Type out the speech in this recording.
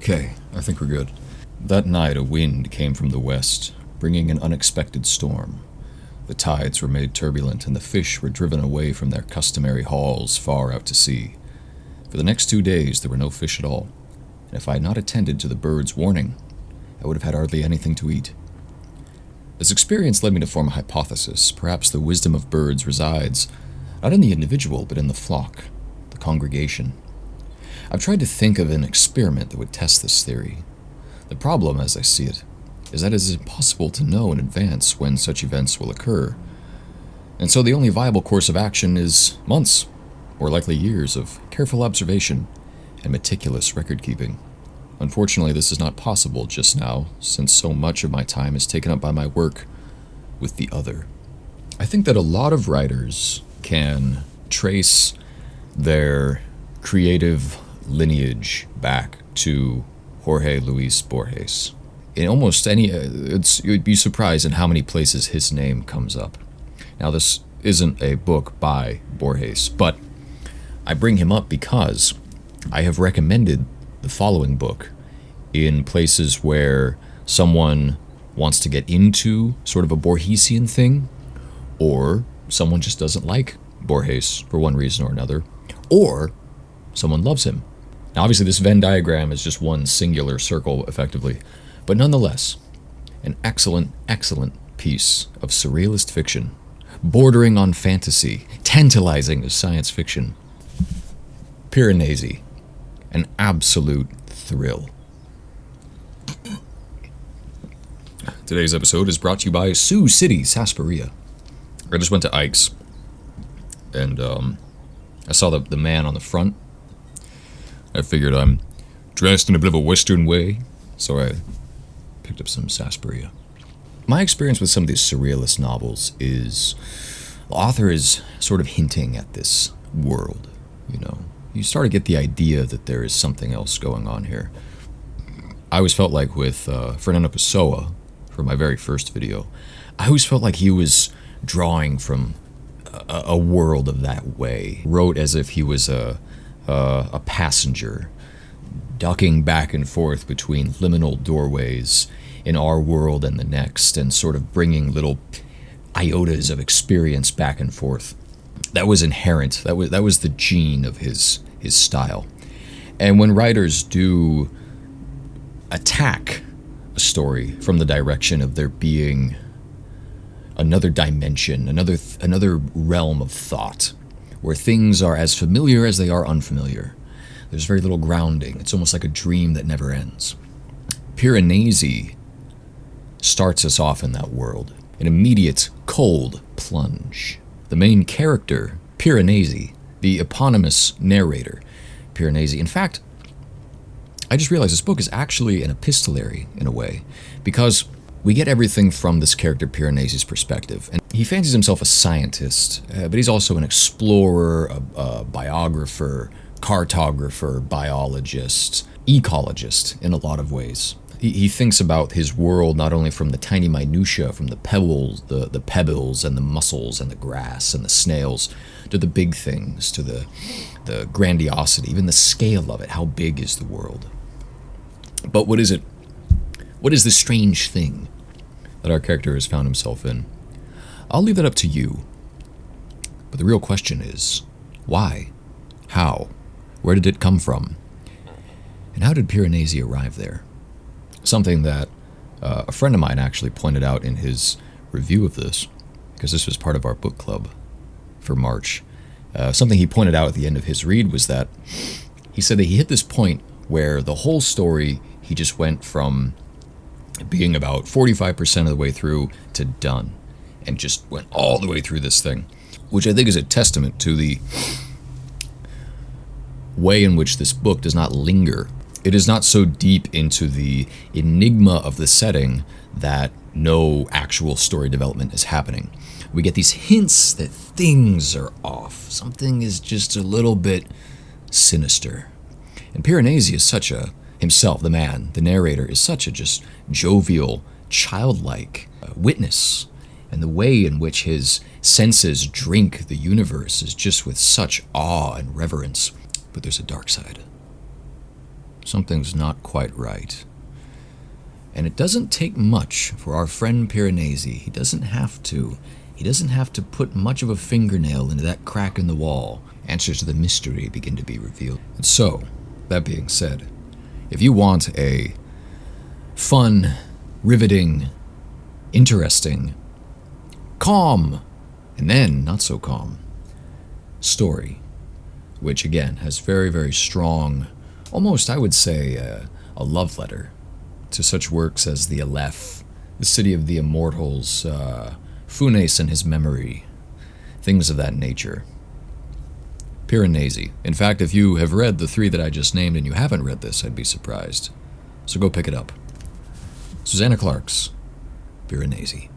Okay, I think we're good. That night a wind came from the west, bringing an unexpected storm. The tides were made turbulent and the fish were driven away from their customary hauls far out to sea. For the next 2 days there were no fish at all, and if I had not attended to the bird's warning, I would have had hardly anything to eat. This experience led me to form a hypothesis. Perhaps the wisdom of birds resides not in the individual, but in the flock, the congregation. I've tried to think of an experiment that would test this theory. The problem, as I see it, is that it is impossible to know in advance when such events will occur. And so the only viable course of action is months, or likely years, of careful observation and meticulous record-keeping. Unfortunately, this is not possible just now, since so much of my time is taken up by my work with the other. I think that a lot of writers can trace their creative lineage back to Jorge Luis Borges. In almost any, you'd be surprised in how many places his name comes up. Now, this isn't a book by Borges, but I bring him up because I have recommended the following book in places where someone wants to get into sort of a Borgesian thing, or someone just doesn't like Borges for one reason or another, or someone loves him. Now, obviously, this Venn diagram is just one singular circle, effectively, but nonetheless, an excellent, excellent piece of surrealist fiction, bordering on fantasy, tantalizing as science fiction. Piranesi, an absolute thrill. Today's episode is brought to you by Sioux City Sarsaparilla. I just went to Ike's, and I saw the man on the front. I figured I'm dressed in a bit of a Western way, so I picked up some sarsaparilla. My experience with some of these surrealist novels is the author is sort of hinting at this world, you know. You start to get the idea that there is something else going on here. I always felt like with Fernando Pessoa, for my very first video, I always felt like he was drawing from a world of that way. Wrote as if he was a passenger, ducking back and forth between liminal doorways in our world and the next, and sort of bringing little iotas of experience back and forth. That was inherent. That was the gene of his style. And when writers do attack a story from the direction of there being another dimension, another realm of thought, where things are as familiar as they are unfamiliar, there's very little grounding. It's almost like a dream that never ends. Piranesi starts us off in that world. An immediate, cold plunge. The main character, Piranesi, the eponymous narrator, Piranesi. In fact, I just realized this book is actually an epistolary in a way, because we get everything from this character Piranesi's perspective. And he fancies himself a scientist, but he's also an explorer, a biographer, cartographer, biologist, ecologist in a lot of ways. He thinks about his world not only from the tiny minutiae, from the pebbles, the pebbles and the mussels and the grass and the snails, to the big things, to the grandiosity, even the scale of it. How big is the world? But what is it? What is this strange thing that our character has found himself in? I'll leave that up to you. But the real question is, why? How? Where did it come from? And how did Piranesi arrive there? Something that a friend of mine actually pointed out in his review of this, because this was part of our book club for March. Something he pointed out at the end of his read was that he said that he hit this point where the whole story, he just went from being about 45% of the way through to done, and just went all the way through this thing, which I think is a testament to the way in which this book does not linger. It is not so deep into the enigma of the setting that no actual story development is happening. We get these hints that things are off. Something is just a little bit sinister. And Piranesi is such a, himself, the man, the narrator, is such a just jovial, childlike witness. And the way in which his senses drink the universe is just with such awe and reverence. But there's a dark side. Something's not quite right. And it doesn't take much for our friend Piranesi. He doesn't have to put much of a fingernail into that crack in the wall. Answers to the mystery begin to be revealed. And so, that being said, if you want a fun, riveting, interesting, calm, and then not so calm story, which again has very, very strong, almost I would say a love letter to such works as the Aleph, the City of the Immortals, Funes and His Memory, things of that nature. Piranesi. In fact, if you have read the 3 that I just named and you haven't read this, I'd be surprised. So go pick it up. Susanna Clarke's Piranesi.